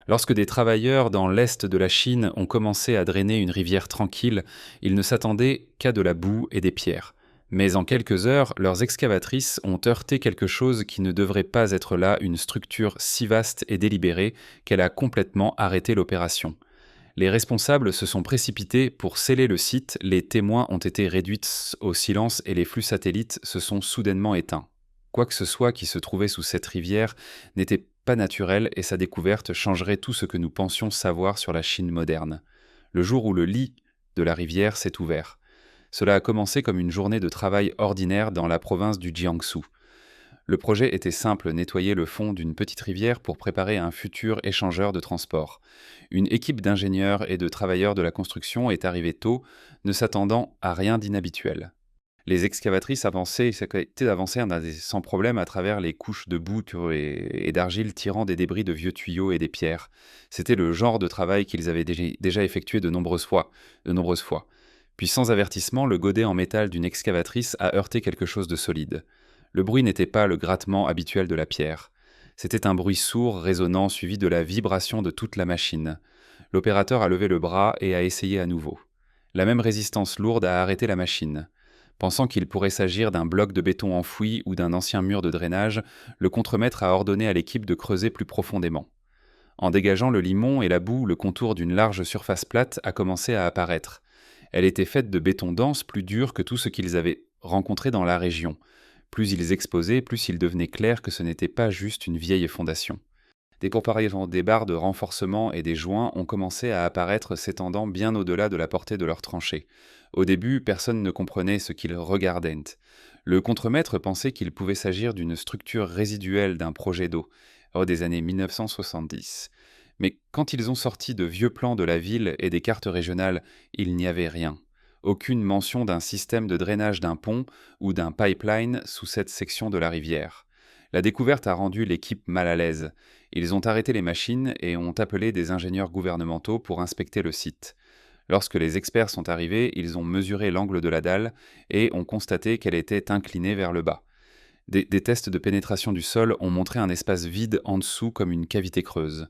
Lorsque des travailleurs dans l'est de la Chine ont commencé à drainer une rivière tranquille, ils ne s'attendaient qu'à de la boue et des pierres. Mais en quelques heures, leurs excavatrices ont heurté quelque chose qui ne devrait pas être là, une structure si vaste et délibérée qu'elle a complètement arrêté l'opération. Les responsables se sont précipités pour sceller le site, les témoins ont été réduits au silence et les flux satellites se sont soudainement éteints. Quoi que ce soit qui se trouvait sous cette rivière n'était pas naturel et sa découverte changerait tout ce que nous pensions savoir sur la Chine moderne. Le jour où le lit de la rivière s'est ouvert. Cela a commencé comme une journée de travail ordinaire dans la province du Jiangsu. Le projet était simple, nettoyer le fond d'une petite rivière pour préparer un futur échangeur de transport. Une équipe d'ingénieurs et de travailleurs de la construction est arrivée tôt, ne s'attendant à rien d'inhabituel. Les excavatrices étaient d'avancer sans problème à travers les couches de boue et d'argile tirant des débris de vieux tuyaux et des pierres. C'était le genre de travail qu'ils avaient déjà effectué de nombreuses fois. Puis sans avertissement, le godet en métal d'une excavatrice a heurté quelque chose de solide. Le bruit n'était pas le grattement habituel de la pierre. C'était un bruit sourd, résonnant, suivi de la vibration de toute la machine. L'opérateur a levé le bras et a essayé à nouveau. La même résistance lourde a arrêté la machine. Pensant qu'il pourrait s'agir d'un bloc de béton enfoui ou d'un ancien mur de drainage, le contremaître a ordonné à l'équipe de creuser plus profondément. En dégageant le limon et la boue, le contour d'une large surface plate a commencé à apparaître. Elle était faite de béton dense, plus dur que tout ce qu'ils avaient rencontré dans la région. Plus ils exposaient, plus il devenait clair que ce n'était pas juste une vieille fondation. Des comparaisons des barres de renforcement et des joints ont commencé à apparaître s'étendant bien au-delà de la portée de leurs tranchées. Au début, personne ne comprenait ce qu'ils regardaient. Le contremaître pensait qu'il pouvait s'agir d'une structure résiduelle d'un projet d'eau, des années 1970. Mais quand ils ont sorti de vieux plans de la ville et des cartes régionales, il n'y avait rien. Aucune mention d'un système de drainage d'un pont ou d'un pipeline sous cette section de la rivière. La découverte a rendu l'équipe mal à l'aise. Ils ont arrêté les machines et ont appelé des ingénieurs gouvernementaux pour inspecter le site. Lorsque les experts sont arrivés, ils ont mesuré l'angle de la dalle et ont constaté qu'elle était inclinée vers le bas. Des tests de pénétration du sol ont montré un espace vide en dessous comme une cavité creuse.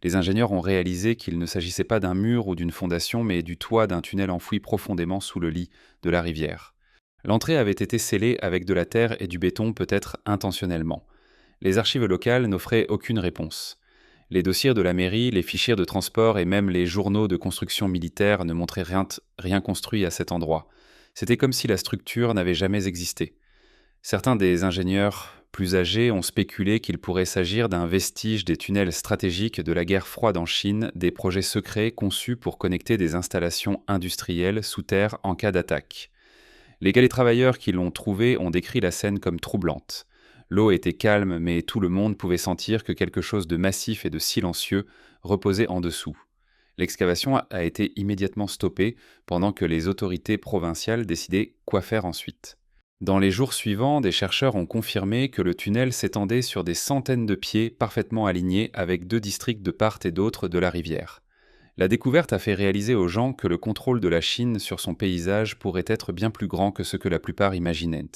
Les ingénieurs ont réalisé qu'il ne s'agissait pas d'un mur ou d'une fondation, mais du toit d'un tunnel enfoui profondément sous le lit de la rivière. L'entrée avait été scellée avec de la terre et du béton, peut-être intentionnellement. Les archives locales n'offraient aucune réponse. Les dossiers de la mairie, les fichiers de transport et même les journaux de construction militaire ne montraient rien construit à cet endroit. C'était comme si la structure n'avait jamais existé. Certains des ingénieurs plus âgés ont spéculé qu'il pourrait s'agir d'un vestige des tunnels stratégiques de la guerre froide en Chine, des projets secrets conçus pour connecter des installations industrielles sous terre en cas d'attaque. Les travailleurs qui l'ont trouvé ont décrit la scène comme troublante. L'eau était calme, mais tout le monde pouvait sentir que quelque chose de massif et de silencieux reposait en dessous. L'excavation a été immédiatement stoppée pendant que les autorités provinciales décidaient quoi faire ensuite. Dans les jours suivants, des chercheurs ont confirmé que le tunnel s'étendait sur des centaines de pieds parfaitement alignés avec 2 districts de part et d'autre de la rivière. La découverte a fait réaliser aux gens que le contrôle de la Chine sur son paysage pourrait être bien plus grand que ce que la plupart imaginaient.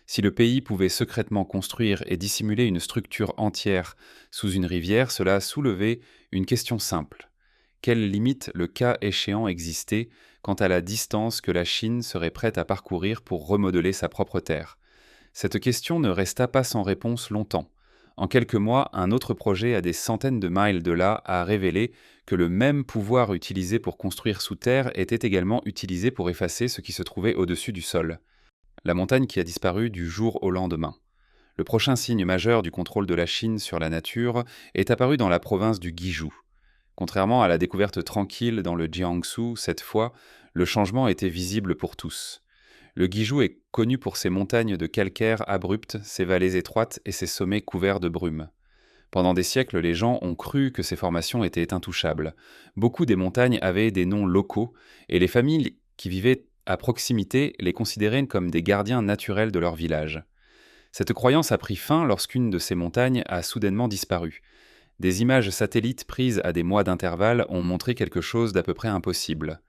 Si le pays pouvait secrètement construire et dissimuler une structure entière sous une rivière, cela soulevait une question simple. Quelle limite le cas échéant existait quant à la distance que la Chine serait prête à parcourir pour remodeler sa propre terre? Cette question ne resta pas sans réponse longtemps. En quelques mois, un autre projet à des centaines de miles de là a révélé que le même pouvoir utilisé pour construire sous terre était également utilisé pour effacer ce qui se trouvait au-dessus du sol. La montagne qui a disparu du jour au lendemain. Le prochain signe majeur du contrôle de la Chine sur la nature est apparu dans la province du Guizhou. Contrairement à la découverte tranquille dans le Jiangsu, cette fois, le changement était visible pour tous. Le Guizhou est connu pour ses montagnes de calcaire abruptes, ses vallées étroites et ses sommets couverts de brume. Pendant des siècles, les gens ont cru que ces formations étaient intouchables. Beaucoup des montagnes avaient des noms locaux, et les familles qui vivaient à proximité les considéraient comme des gardiens naturels de leur village. Cette croyance a pris fin lorsqu'une de ces montagnes a soudainement disparu. Des images satellites prises à des mois d'intervalle ont montré quelque chose d'à peu près impossible.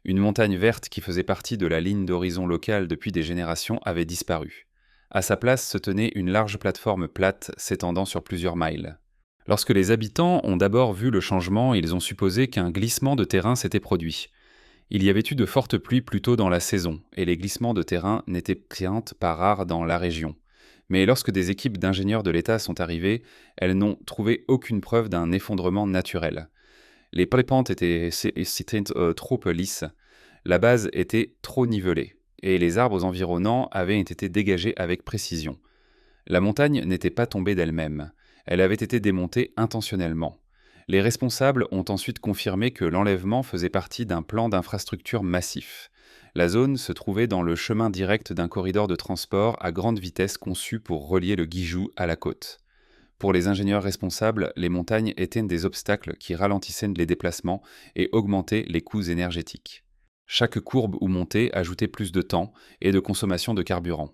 Une montagne verte qui faisait partie de la ligne d'horizon locale depuis des générations avait disparu. À sa place se tenait une large plateforme plate s'étendant sur plusieurs miles. Lorsque les habitants ont d'abord vu le changement, ils ont supposé qu'un glissement de terrain s'était produit. Il y avait eu de fortes pluies plus tôt dans la saison, et les glissements de terrain n'étaient pas rares dans la région. Mais lorsque des équipes d'ingénieurs de l'État sont arrivées, elles n'ont trouvé aucune preuve d'un effondrement naturel. Les pentes étaient trop lisses, la base était trop nivelée, et les arbres environnants avaient été dégagés avec précision. La montagne n'était pas tombée d'elle-même, elle avait été démontée intentionnellement. Les responsables ont ensuite confirmé que l'enlèvement faisait partie d'un plan d'infrastructure massif. La zone se trouvait dans le chemin direct d'un corridor de transport à grande vitesse conçu pour relier le Guizhou à la côte. Pour les ingénieurs responsables, les montagnes étaient des obstacles qui ralentissaient les déplacements et augmentaient les coûts énergétiques. Chaque courbe ou montée ajoutait plus de temps et de consommation de carburant.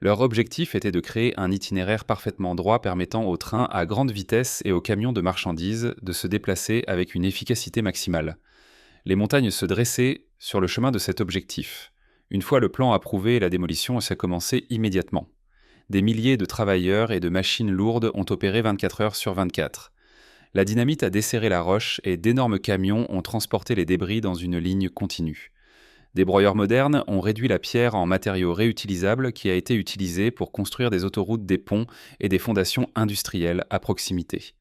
Leur objectif était de créer un itinéraire parfaitement droit permettant aux trains à grande vitesse et aux camions de marchandises de se déplacer avec une efficacité maximale. Les montagnes se dressaient sur le chemin de cet objectif. Une fois le plan approuvé, la démolition s'est commencée immédiatement. Des milliers de travailleurs et de machines lourdes ont opéré 24 heures sur 24. La dynamite a desserré la roche et d'énormes camions ont transporté les débris dans une ligne continue. Des broyeurs modernes ont réduit la pierre en matériau réutilisable qui a été utilisé pour construire des autoroutes, des ponts et des fondations industrielles à proximité.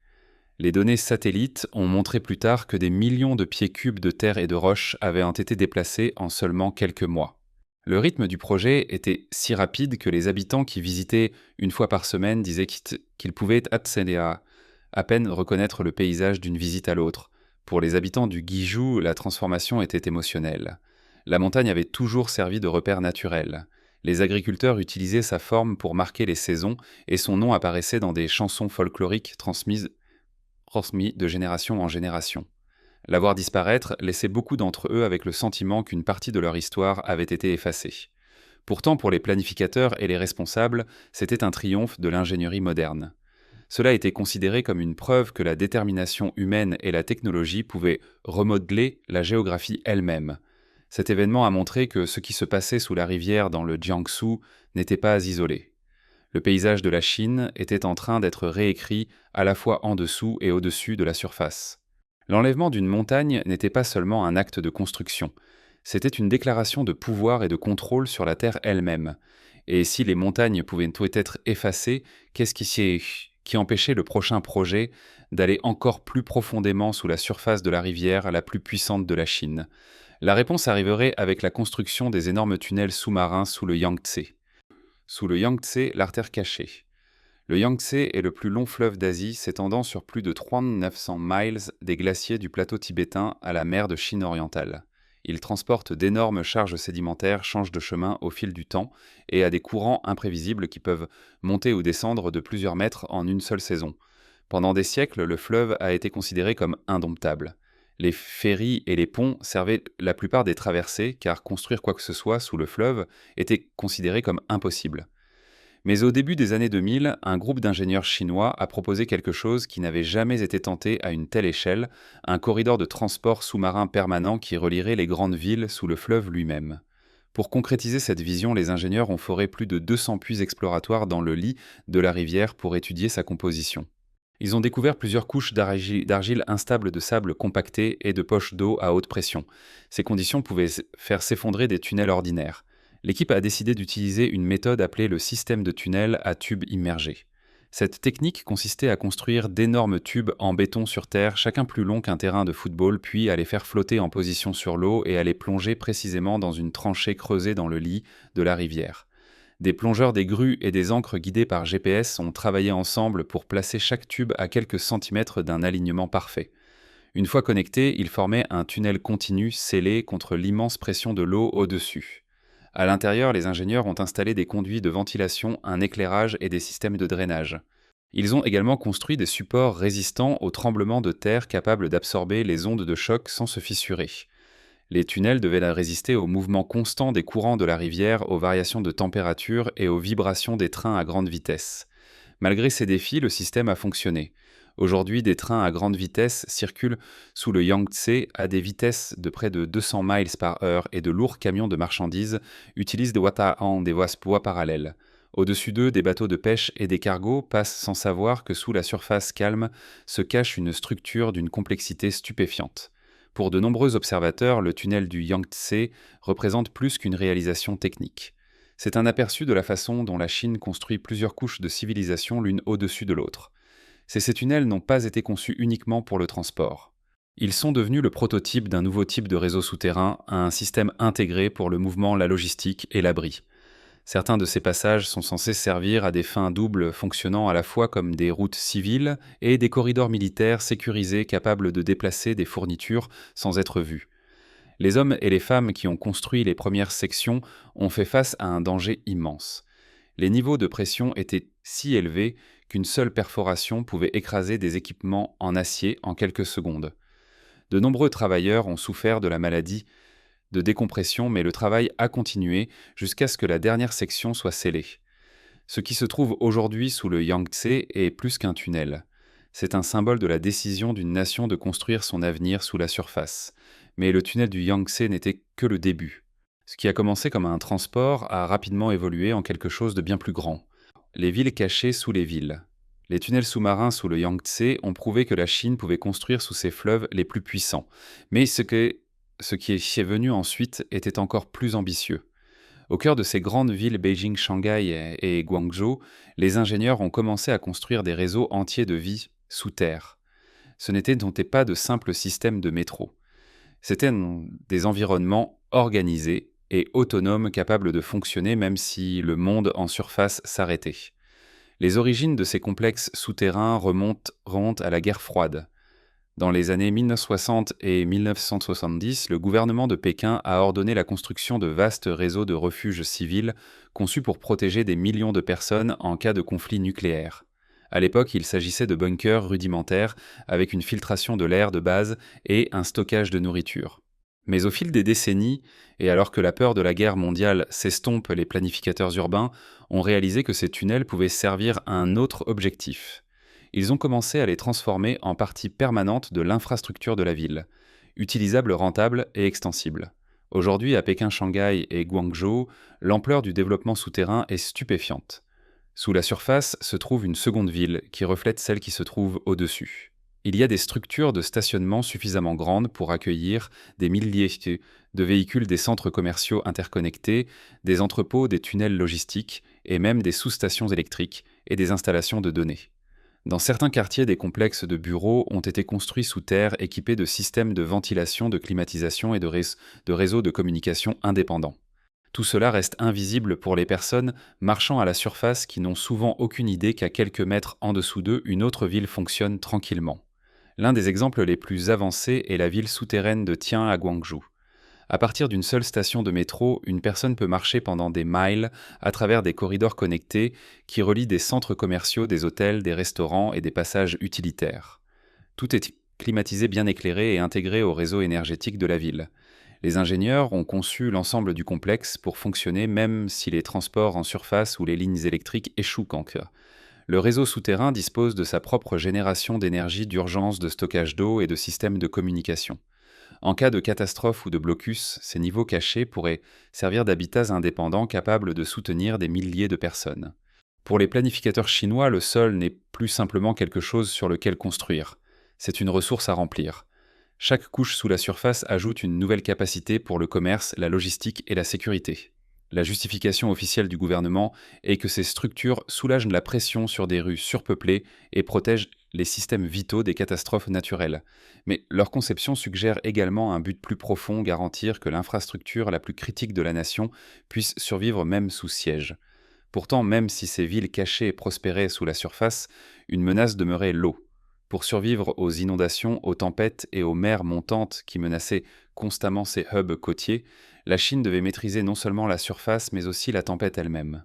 Les données satellites ont montré plus tard que des millions de pieds cubes de terre et de roches avaient été déplacés en seulement quelques mois. Le rythme du projet était si rapide que les habitants qui visitaient une fois par semaine disaient qu'ils pouvaient à peine reconnaître le paysage d'une visite à l'autre. Pour les habitants du Guizhou, la transformation était émotionnelle. La montagne avait toujours servi de repère naturel. Les agriculteurs utilisaient sa forme pour marquer les saisons et son nom apparaissait dans des chansons folkloriques transmis de génération en génération. La voir disparaître laissait beaucoup d'entre eux avec le sentiment qu'une partie de leur histoire avait été effacée. Pourtant, pour les planificateurs et les responsables, c'était un triomphe de l'ingénierie moderne. Cela était considéré comme une preuve que la détermination humaine et la technologie pouvaient remodeler la géographie elle-même. Cet événement a montré que ce qui se passait sous la rivière dans le Jiangsu n'était pas isolé. Le paysage de la Chine était en train d'être réécrit à la fois en dessous et au-dessus de la surface. L'enlèvement d'une montagne n'était pas seulement un acte de construction, c'était une déclaration de pouvoir et de contrôle sur la terre elle-même. Et si les montagnes pouvaient être effacées, qu'est-ce qui empêchait le prochain projet d'aller encore plus profondément sous la surface de la rivière la plus puissante de la Chine? La réponse arriverait avec la construction des énormes tunnels sous-marins sous le Yangtze. Sous le Yangtze, l'artère cachée. Le Yangtze est le plus long fleuve d'Asie, s'étendant sur plus de 3900 miles des glaciers du plateau tibétain à la mer de Chine orientale. Il transporte d'énormes charges sédimentaires, change de chemin au fil du temps et a des courants imprévisibles qui peuvent monter ou descendre de plusieurs mètres en une seule saison. Pendant des siècles, le fleuve a été considéré comme indomptable. Les ferries et les ponts servaient la plupart des traversées, car construire quoi que ce soit sous le fleuve était considéré comme impossible. Mais au début des années 2000, un groupe d'ingénieurs chinois a proposé quelque chose qui n'avait jamais été tenté à une telle échelle, un corridor de transport sous-marin permanent qui relierait les grandes villes sous le fleuve lui-même. Pour concrétiser cette vision, les ingénieurs ont foré plus de 200 puits exploratoires dans le lit de la rivière pour étudier sa composition. Ils ont découvert plusieurs couches d'argile instable de sable compacté et de poches d'eau à haute pression. Ces conditions pouvaient faire s'effondrer des tunnels ordinaires. L'équipe a décidé d'utiliser une méthode appelée le système de tunnels à tubes immergés. Cette technique consistait à construire d'énormes tubes en béton sur terre, chacun plus long qu'un terrain de football, puis à les faire flotter en position sur l'eau et à les plonger précisément dans une tranchée creusée dans le lit de la rivière. Des plongeurs, des grues et des ancres guidés par GPS ont travaillé ensemble pour placer chaque tube à quelques centimètres d'un alignement parfait. Une fois connectés, ils formaient un tunnel continu scellé contre l'immense pression de l'eau au-dessus. À l'intérieur, les ingénieurs ont installé des conduits de ventilation, un éclairage et des systèmes de drainage. Ils ont également construit des supports résistants aux tremblements de terre capables d'absorber les ondes de choc sans se fissurer. Les tunnels devaient résister aux mouvements constants des courants de la rivière, aux variations de température et aux vibrations des trains à grande vitesse. Malgré ces défis, le système a fonctionné. Aujourd'hui, des trains à grande vitesse circulent sous le Yangtze à des vitesses de près de 200 miles par heure et de lourds camions de marchandises utilisent des voies parallèles. Au-dessus d'eux, des bateaux de pêche et des cargos passent sans savoir que sous la surface calme se cache une structure d'une complexité stupéfiante. Pour de nombreux observateurs, le tunnel du Yangtze représente plus qu'une réalisation technique. C'est un aperçu de la façon dont la Chine construit plusieurs couches de civilisation l'une au-dessus de l'autre. Ces tunnels n'ont pas été conçus uniquement pour le transport. Ils sont devenus le prototype d'un nouveau type de réseau souterrain, un système intégré pour le mouvement, la logistique et l'abri. Certains de ces passages sont censés servir à des fins doubles fonctionnant à la fois comme des routes civiles et des corridors militaires sécurisés capables de déplacer des fournitures sans être vus. Les hommes et les femmes qui ont construit les premières sections ont fait face à un danger immense. Les niveaux de pression étaient si élevés qu'une seule perforation pouvait écraser des équipements en acier en quelques secondes. De nombreux travailleurs ont souffert de la maladie de décompression, mais le travail a continué jusqu'à ce que la dernière section soit scellée. Ce qui se trouve aujourd'hui sous le Yangtze est plus qu'un tunnel. C'est un symbole de la décision d'une nation de construire son avenir sous la surface. Mais le tunnel du Yangtze n'était que le début. Ce qui a commencé comme un transport a rapidement évolué en quelque chose de bien plus grand. Les villes cachées sous les villes. Les tunnels sous-marins sous le Yangtze ont prouvé que la Chine pouvait construire sous ses fleuves les plus puissants. Mais ce qui est venu ensuite était encore plus ambitieux. Au cœur de ces grandes villes Beijing, Shanghai et Guangzhou, les ingénieurs ont commencé à construire des réseaux entiers de vie sous terre. Ce n'étaient pas de simples systèmes de métro. C'étaient des environnements organisés et autonomes capables de fonctionner même si le monde en surface s'arrêtait. Les origines de ces complexes souterrains remontent à la guerre froide. Dans les années 1960 et 1970, le gouvernement de Pékin a ordonné la construction de vastes réseaux de refuges civils conçus pour protéger des millions de personnes en cas de conflit nucléaire. À l'époque, il s'agissait de bunkers rudimentaires avec une filtration de l'air de base et un stockage de nourriture. Mais au fil des décennies, et alors que la peur de la guerre mondiale s'estompe, les planificateurs urbains ont réalisé que ces tunnels pouvaient servir à un autre objectif. Ils ont commencé à les transformer en partie permanente de l'infrastructure de la ville, utilisable, rentable et extensible. Aujourd'hui, à Pékin, Shanghai et Guangzhou, l'ampleur du développement souterrain est stupéfiante. Sous la surface se trouve une seconde ville qui reflète celle qui se trouve au-dessus. Il y a des structures de stationnement suffisamment grandes pour accueillir des milliers de véhicules, des centres commerciaux interconnectés, des entrepôts, des tunnels logistiques et même des sous-stations électriques et des installations de données. Dans certains quartiers, des complexes de bureaux ont été construits sous terre équipés de systèmes de ventilation, de climatisation et de réseaux de communication indépendants. Tout cela reste invisible pour les personnes marchant à la surface qui n'ont souvent aucune idée qu'à quelques mètres en dessous d'eux, une autre ville fonctionne tranquillement. L'un des exemples les plus avancés est la ville souterraine de Tian à Guangzhou. À partir d'une seule station de métro, une personne peut marcher pendant des miles à travers des corridors connectés qui relient des centres commerciaux, des hôtels, des restaurants et des passages utilitaires. Tout est climatisé, bien éclairé et intégré au réseau énergétique de la ville. Les ingénieurs ont conçu l'ensemble du complexe pour fonctionner même si les transports en surface ou les lignes électriques échouent en cas. Le réseau souterrain dispose de sa propre génération d'énergie d'urgence, de stockage d'eau et de systèmes de communication. En cas de catastrophe ou de blocus, ces niveaux cachés pourraient servir d'habitats indépendants capables de soutenir des milliers de personnes. Pour les planificateurs chinois, le sol n'est plus simplement quelque chose sur lequel construire. C'est une ressource à remplir. Chaque couche sous la surface ajoute une nouvelle capacité pour le commerce, la logistique et la sécurité. La justification officielle du gouvernement est que ces structures soulagent la pression sur des rues surpeuplées et protègent les systèmes vitaux des catastrophes naturelles. Mais leur conception suggère également un but plus profond, garantir que l'infrastructure la plus critique de la nation puisse survivre même sous siège. Pourtant, même si ces villes cachées prospéraient sous la surface, une menace demeurait l'eau. Pour survivre aux inondations, aux tempêtes et aux mers montantes qui menaçaient constamment ces hubs côtiers, la Chine devait maîtriser non seulement la surface, mais aussi la tempête elle-même.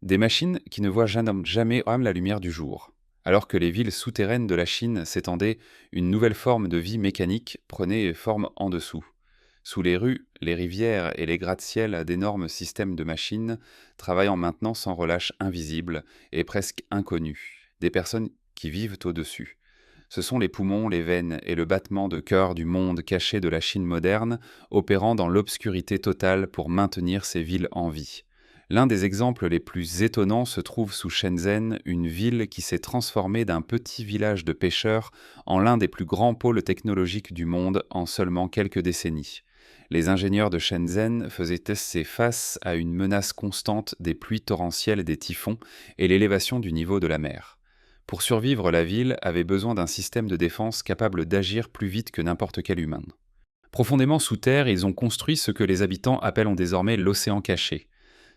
Des machines qui ne voient jamais la lumière du jour. Alors que les villes souterraines de la Chine s'étendaient, une nouvelle forme de vie mécanique prenait forme en dessous. Sous les rues, les rivières et les gratte-ciel d'énormes systèmes de machines, travaillant maintenant sans relâche invisibles et presque inconnus. Des personnes qui vivent au-dessus. Ce sont les poumons, les veines et le battement de cœur du monde caché de la Chine moderne, opérant dans l'obscurité totale pour maintenir ces villes en vie. L'un des exemples les plus étonnants se trouve sous Shenzhen, une ville qui s'est transformée d'un petit village de pêcheurs en l'un des plus grands pôles technologiques du monde en seulement quelques décennies. Les ingénieurs de Shenzhen faisaient face à une menace constante des pluies torrentielles et des typhons et l'élévation du niveau de la mer. Pour survivre, la ville avait besoin d'un système de défense capable d'agir plus vite que n'importe quel humain. Profondément sous terre, ils ont construit ce que les habitants appellent désormais l'océan caché.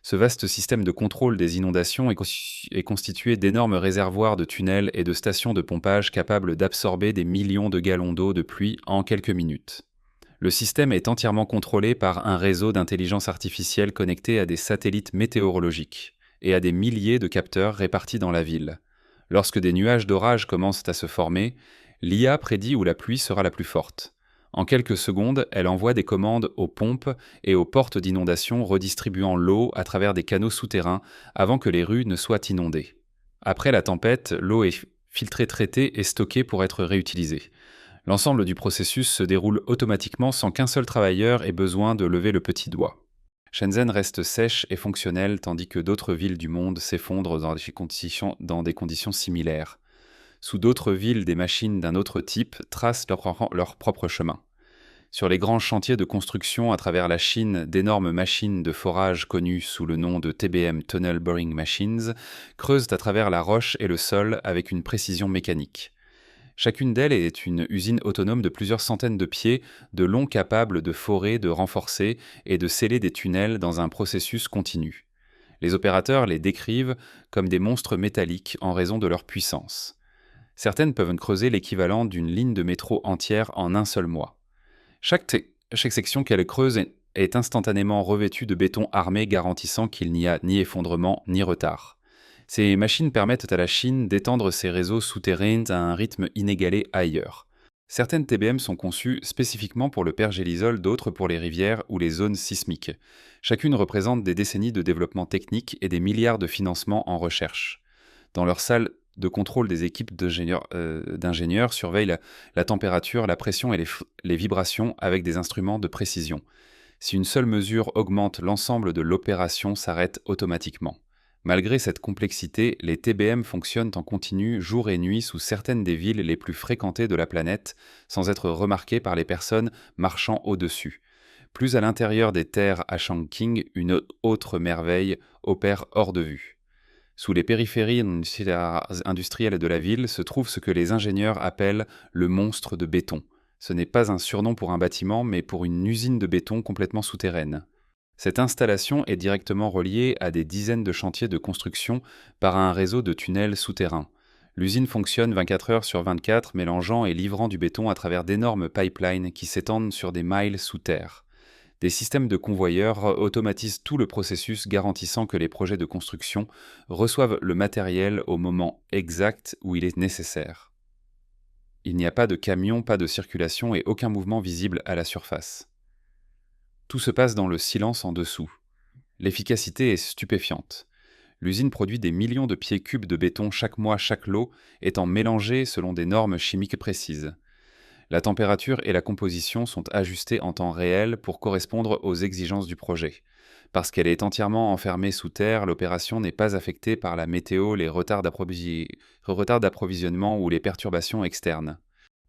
Ce vaste système de contrôle des inondations est constitué d'énormes réservoirs de tunnels et de stations de pompage capables d'absorber des millions de gallons d'eau de pluie en quelques minutes. Le système est entièrement contrôlé par un réseau d'intelligence artificielle connecté à des satellites météorologiques et à des milliers de capteurs répartis dans la ville. Lorsque des nuages d'orage commencent à se former, l'IA prédit où la pluie sera la plus forte. En quelques secondes, elle envoie des commandes aux pompes et aux portes d'inondation redistribuant l'eau à travers des canaux souterrains avant que les rues ne soient inondées. Après la tempête, l'eau est filtrée, traitée et stockée pour être réutilisée. L'ensemble du processus se déroule automatiquement sans qu'un seul travailleur ait besoin de lever le petit doigt. Shenzhen reste sèche et fonctionnelle tandis que d'autres villes du monde s'effondrent dans des conditions similaires. Sous d'autres villes, des machines d'un autre type tracent leur propre chemin. Sur les grands chantiers de construction à travers la Chine, d'énormes machines de forage connues sous le nom de TBM Tunnel Boring Machines creusent à travers la roche et le sol avec une précision mécanique. Chacune d'elles est une usine autonome de plusieurs centaines de pieds, de long capable de forer, de renforcer et de sceller des tunnels dans un processus continu. Les opérateurs les décrivent comme des monstres métalliques en raison de leur puissance. Certaines peuvent creuser l'équivalent d'une ligne de métro entière en un seul mois. Chaque section qu'elles creusent est instantanément revêtue de béton armé garantissant qu'il n'y a ni effondrement ni retard. Ces machines permettent à la Chine d'étendre ses réseaux souterrains à un rythme inégalé ailleurs. Certaines TBM sont conçues spécifiquement pour le pergélisol, d'autres pour les rivières ou les zones sismiques. Chacune représente des décennies de développement technique et des milliards de financements en recherche. Dans leur salle de contrôle, des équipes d'ingénieurs surveillent la température, la pression et les vibrations avec des instruments de précision. Si une seule mesure augmente, l'ensemble de l'opération s'arrête automatiquement. Malgré cette complexité, les TBM fonctionnent en continu jour et nuit sous certaines des villes les plus fréquentées de la planète, sans être remarquées par les personnes marchant au-dessus. Plus à l'intérieur des terres à Chongqing, une autre merveille opère hors de vue. Sous les périphéries industrielles de la ville se trouve ce que les ingénieurs appellent le monstre de béton. Ce n'est pas un surnom pour un bâtiment, mais pour une usine de béton complètement souterraine. Cette installation est directement reliée à des dizaines de chantiers de construction par un réseau de tunnels souterrains. L'usine fonctionne 24 heures sur 24, mélangeant et livrant du béton à travers d'énormes pipelines qui s'étendent sur des miles sous terre. Des systèmes de convoyeurs automatisent tout le processus, garantissant que les projets de construction reçoivent le matériel au moment exact où il est nécessaire. Il n'y a pas de camions, pas de circulation et aucun mouvement visible à la surface. Tout se passe dans le silence en dessous. L'efficacité est stupéfiante. L'usine produit des millions de pieds cubes de béton chaque mois, chaque lot étant mélangé selon des normes chimiques précises. La température et la composition sont ajustées en temps réel pour correspondre aux exigences du projet. Parce qu'elle est entièrement enfermée sous terre, l'opération n'est pas affectée par la météo, les retards d'approvisionnement ou les perturbations externes.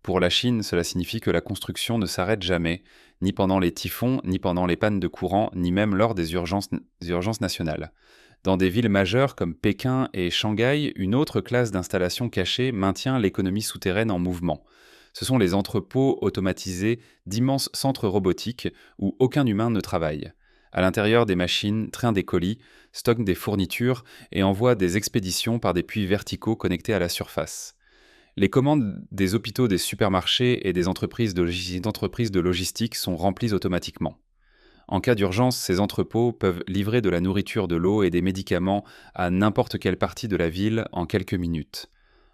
Pour la Chine, cela signifie que la construction ne s'arrête jamais, ni pendant les typhons, ni pendant les pannes de courant, ni même lors des urgences nationales. Dans des villes majeures comme Pékin et Shanghai, une autre classe d'installations cachées maintient l'économie souterraine en mouvement. Ce sont les entrepôts automatisés d'immenses centres robotiques où aucun humain ne travaille. À l'intérieur, des machines traînent des colis, stockent des fournitures et envoient des expéditions par des puits verticaux connectés à la surface. Les commandes des hôpitaux, des supermarchés et des entreprises de logistique sont remplies automatiquement. En cas d'urgence, ces entrepôts peuvent livrer de la nourriture, de l'eau et des médicaments à n'importe quelle partie de la ville en quelques minutes.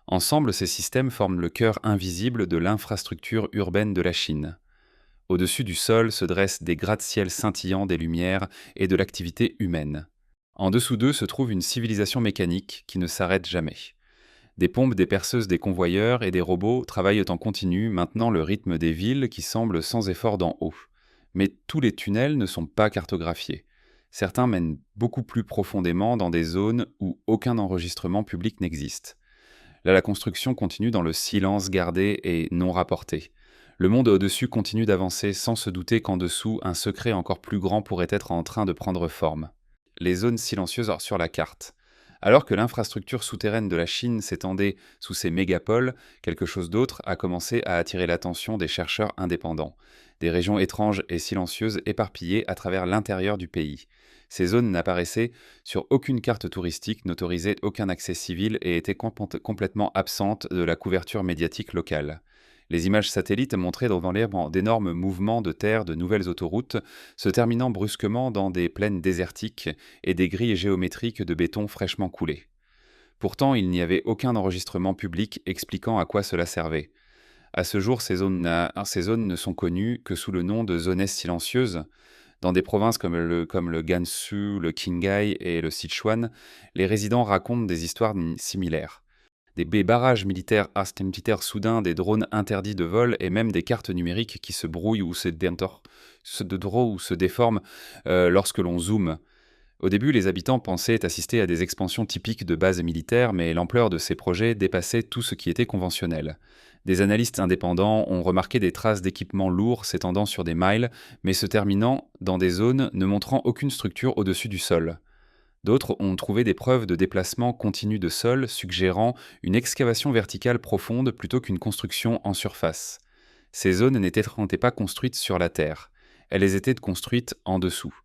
Ensemble, ces systèmes forment le cœur invisible de l'infrastructure urbaine de la Chine. Au-dessus du sol se dressent des gratte-ciels scintillants des lumières et de l'activité humaine. En dessous d'eux se trouve une civilisation mécanique qui ne s'arrête jamais. Des pompes, des perceuses, des convoyeurs et des robots travaillent en continu, maintenant le rythme des villes qui semble sans effort d'en haut. Mais tous les tunnels ne sont pas cartographiés. Certains mènent beaucoup plus profondément dans des zones où aucun enregistrement public n'existe. Là, la construction continue dans le silence gardé et non rapporté. Le monde au-dessus continue d'avancer sans se douter qu'en dessous, un secret encore plus grand pourrait être en train de prendre forme. Les zones silencieuses sur la carte. Alors que l'infrastructure souterraine de la Chine s'étendait sous ces mégapoles, quelque chose d'autre a commencé à attirer l'attention des chercheurs indépendants. Des régions étranges et silencieuses éparpillées à travers l'intérieur du pays. Ces zones n'apparaissaient sur aucune carte touristique, n'autorisaient aucun accès civil et étaient complètement absentes de la couverture médiatique locale. Les images satellites montraient dans l'air d'énormes mouvements de terre de nouvelles autoroutes, se terminant brusquement dans des plaines désertiques et des grilles géométriques de béton fraîchement coulées. Pourtant, il n'y avait aucun enregistrement public expliquant à quoi cela servait. À ce jour, ces zones ne sont connues que sous le nom de zones silencieuses. Dans des provinces comme le Gansu, le Qinghai et le Sichuan, les résidents racontent des histoires similaires. Des barrages militaires soudains, des drones interdits de vol et même des cartes numériques qui se brouillent ou se déforment lorsque l'on zoome. Au début, les habitants pensaient assister à des expansions typiques de bases militaires, mais l'ampleur de ces projets dépassait tout ce qui était conventionnel. Des analystes indépendants ont remarqué des traces d'équipements lourds s'étendant sur des miles, mais se terminant dans des zones ne montrant aucune structure au-dessus du sol. D'autres ont trouvé des preuves de déplacement continu de sol, suggérant une excavation verticale profonde plutôt qu'une construction en surface. Ces zones n'étaient pas construites sur la Terre, elles étaient construites en dessous.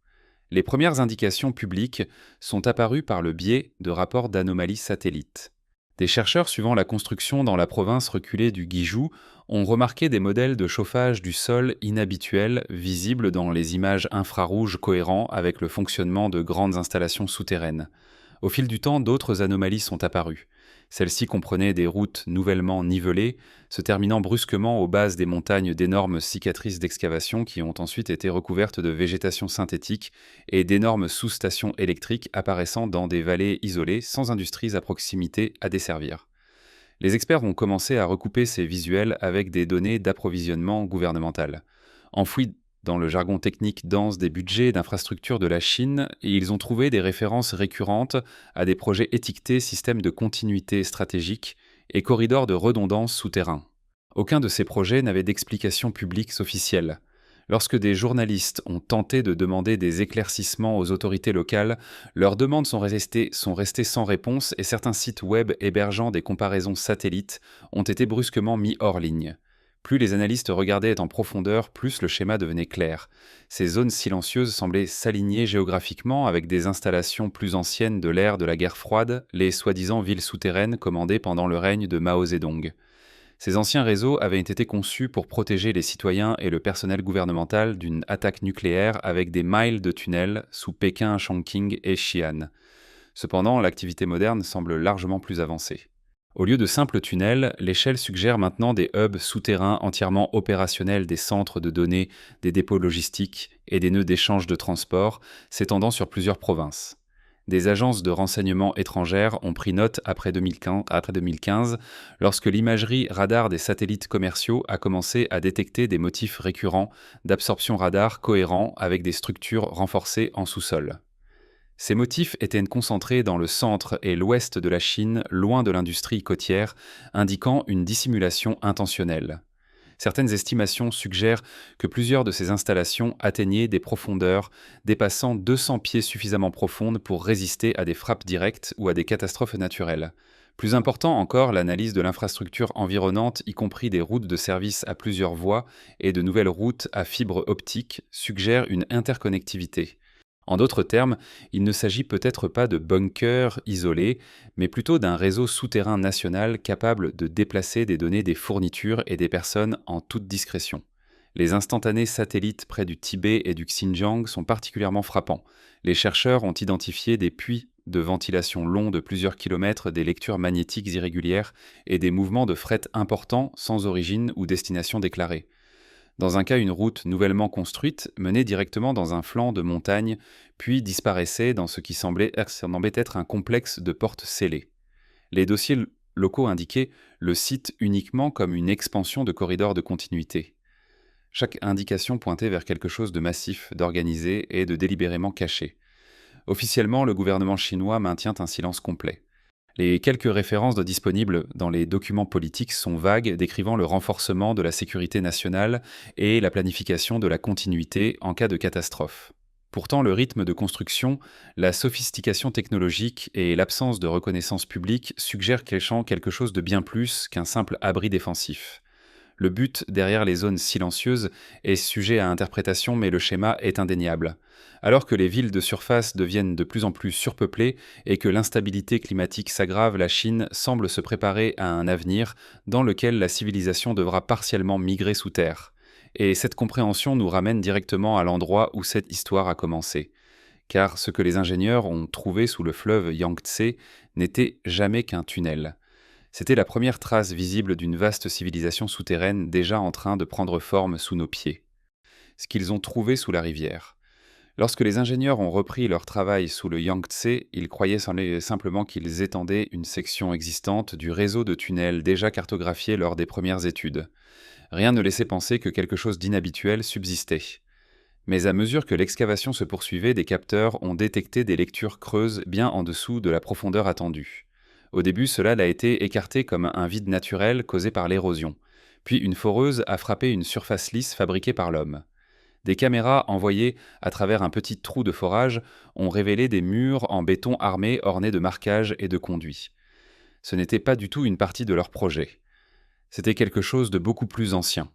Les premières indications publiques sont apparues par le biais de rapports d'anomalies satellites. Des chercheurs suivant la construction dans la province reculée du Guizhou ont remarqué des modèles de chauffage du sol inhabituels visibles dans les images infrarouges cohérents avec le fonctionnement de grandes installations souterraines. Au fil du temps, d'autres anomalies sont apparues. Celles-ci comprenaient des routes nouvellement nivelées, se terminant brusquement aux bases des montagnes d'énormes cicatrices d'excavation qui ont ensuite été recouvertes de végétation synthétique et d'énormes sous-stations électriques apparaissant dans des vallées isolées sans industries à proximité à desservir. Les experts ont commencé à recouper ces visuels avec des données d'approvisionnement gouvernemental. Enfouis dans le jargon technique dense des budgets d'infrastructures de la Chine, ils ont trouvé des références récurrentes à des projets étiquetés systèmes de continuité stratégique et corridors de redondance souterrains. Aucun de ces projets n'avait d'explication publique officielle. Lorsque des journalistes ont tenté de demander des éclaircissements aux autorités locales, leurs demandes sont restées sans réponse et certains sites web hébergeant des comparaisons satellites ont été brusquement mis hors ligne. Plus les analystes regardaient en profondeur, plus le schéma devenait clair. Ces zones silencieuses semblaient s'aligner géographiquement avec des installations plus anciennes de l'ère de la guerre froide, les soi-disant villes souterraines commandées pendant le règne de Mao Zedong. Ces anciens réseaux avaient été conçus pour protéger les citoyens et le personnel gouvernemental d'une attaque nucléaire avec des miles de tunnels sous Pékin, Chongqing et Xi'an. Cependant, l'activité moderne semble largement plus avancée. Au lieu de simples tunnels, l'échelle suggère maintenant des hubs souterrains entièrement opérationnels, des centres de données, des dépôts logistiques et des nœuds d'échange de transport s'étendant sur plusieurs provinces. Des agences de renseignement étrangères ont pris note après 2015, lorsque l'imagerie radar des satellites commerciaux a commencé à détecter des motifs récurrents d'absorption radar cohérents avec des structures renforcées en sous-sol. Ces motifs étaient concentrés dans le centre et l'ouest de la Chine, loin de l'industrie côtière, indiquant une dissimulation intentionnelle. Certaines estimations suggèrent que plusieurs de ces installations atteignaient des profondeurs dépassant 200 pieds suffisamment profondes pour résister à des frappes directes ou à des catastrophes naturelles. Plus important encore, l'analyse de l'infrastructure environnante, y compris des routes de service à plusieurs voies et de nouvelles routes à fibres optiques, suggère une interconnectivité. En d'autres termes, il ne s'agit peut-être pas de bunkers isolés, mais plutôt d'un réseau souterrain national capable de déplacer des données des fournitures et des personnes en toute discrétion. Les instantanés satellites près du Tibet et du Xinjiang sont particulièrement frappants. Les chercheurs ont identifié des puits de ventilation longs de plusieurs kilomètres, des lectures magnétiques irrégulières et des mouvements de fret importants sans origine ou destination déclarée. Dans un cas, une route nouvellement construite menait directement dans un flanc de montagne, puis disparaissait dans ce qui semblait être un complexe de portes scellées. Les dossiers locaux indiquaient le site uniquement comme une expansion de corridors de continuité. Chaque indication pointait vers quelque chose de massif, d'organisé et de délibérément caché. Officiellement, le gouvernement chinois maintient un silence complet. Les quelques références disponibles dans les documents politiques sont vagues, décrivant le renforcement de la sécurité nationale et la planification de la continuité en cas de catastrophe. Pourtant, le rythme de construction, la sophistication technologique et l'absence de reconnaissance publique suggèrent quelque chose de bien plus qu'un simple abri défensif. Le but derrière les zones silencieuses est sujet à interprétation, mais le schéma est indéniable. Alors que les villes de surface deviennent de plus en plus surpeuplées et que l'instabilité climatique s'aggrave, la Chine semble se préparer à un avenir dans lequel la civilisation devra partiellement migrer sous terre. Et cette compréhension nous ramène directement à l'endroit où cette histoire a commencé. Car ce que les ingénieurs ont trouvé sous le fleuve Yangtze n'était jamais qu'un tunnel. C'était la première trace visible d'une vaste civilisation souterraine déjà en train de prendre forme sous nos pieds. Ce qu'ils ont trouvé sous la rivière. Lorsque les ingénieurs ont repris leur travail sous le Yangtze, ils croyaient simplement qu'ils étendaient une section existante du réseau de tunnels déjà cartographié lors des premières études. Rien ne laissait penser que quelque chose d'inhabituel subsistait. Mais à mesure que l'excavation se poursuivait, des capteurs ont détecté des lectures creuses bien en dessous de la profondeur attendue. Au début, cela a été écarté comme un vide naturel causé par l'érosion. Puis une foreuse a frappé une surface lisse fabriquée par l'homme. Des caméras envoyées à travers un petit trou de forage ont révélé des murs en béton armé ornés de marquages et de conduits. Ce n'était pas du tout une partie de leur projet. C'était quelque chose de beaucoup plus ancien.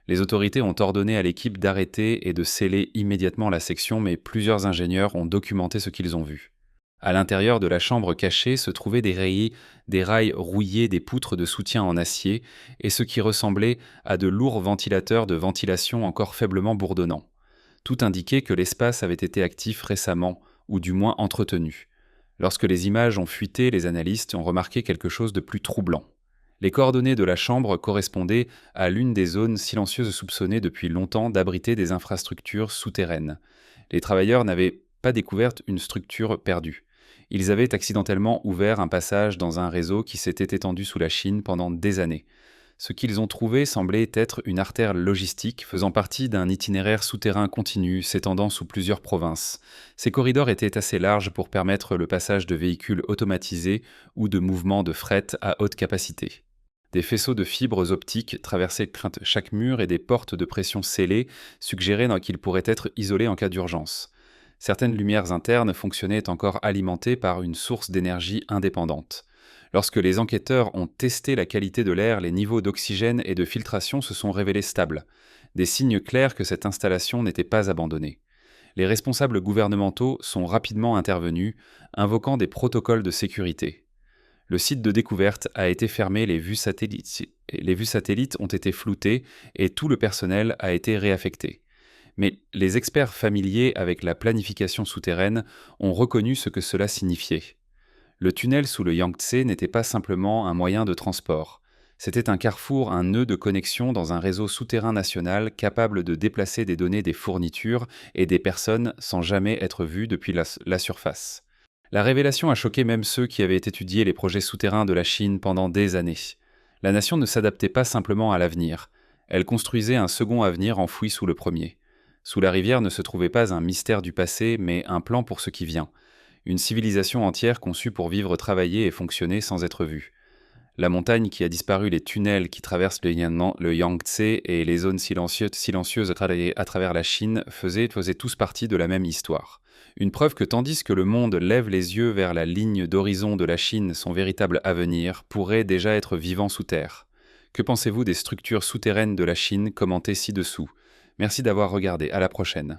Les autorités ont ordonné à l'équipe d'arrêter et de sceller immédiatement la section, mais plusieurs ingénieurs ont documenté ce qu'ils ont vu. À l'intérieur de la chambre cachée se trouvaient des rails rouillés, des poutres de soutien en acier et ce qui ressemblait à de lourds ventilateurs de ventilation encore faiblement bourdonnants. Tout indiquait que l'espace avait été actif récemment, ou du moins entretenu. Lorsque les images ont fuité, les analystes ont remarqué quelque chose de plus troublant. Les coordonnées de la chambre correspondaient à l'une des zones silencieuses soupçonnées depuis longtemps d'abriter des infrastructures souterraines. Les travailleurs n'avaient pas découvert une structure perdue. Ils avaient accidentellement ouvert un passage dans un réseau qui s'était étendu sous la Chine pendant des années. Ce qu'ils ont trouvé semblait être une artère logistique faisant partie d'un itinéraire souterrain continu s'étendant sous plusieurs provinces. Ces corridors étaient assez larges pour permettre le passage de véhicules automatisés ou de mouvements de fret à haute capacité. Des faisceaux de fibres optiques traversaient chaque mur et des portes de pression scellées suggéraient qu'ils pourraient être isolés en cas d'urgence. Certaines lumières internes fonctionnaient encore alimentées par une source d'énergie indépendante. Lorsque les enquêteurs ont testé la qualité de l'air, les niveaux d'oxygène et de filtration se sont révélés stables. Des signes clairs que cette installation n'était pas abandonnée. Les responsables gouvernementaux sont rapidement intervenus, invoquant des protocoles de sécurité. Le site de découverte a été fermé, les vues satellites ont été floutées et tout le personnel a été réaffecté. Mais les experts familiers avec la planification souterraine ont reconnu ce que cela signifiait. Le tunnel sous le Yangtze n'était pas simplement un moyen de transport. C'était un carrefour, un nœud de connexion dans un réseau souterrain national capable de déplacer des données des fournitures et des personnes sans jamais être vues depuis la surface. La révélation a choqué même ceux qui avaient étudié les projets souterrains de la Chine pendant des années. La nation ne s'adaptait pas simplement à l'avenir. Elle construisait un second avenir enfoui sous le premier. Sous la rivière ne se trouvait pas un mystère du passé, mais un plan pour ce qui vient. Une civilisation entière conçue pour vivre, travailler et fonctionner sans être vue. La montagne qui a disparu, les tunnels qui traversent le Yangtze et les zones silencieuses à travers la Chine faisaient tous partie de la même histoire. Une preuve que tandis que le monde lève les yeux vers la ligne d'horizon de la Chine, son véritable avenir pourrait déjà être vivant sous terre. Que pensez-vous des structures souterraines de la Chine commentées ci-dessous ? Merci d'avoir regardé, à la prochaine.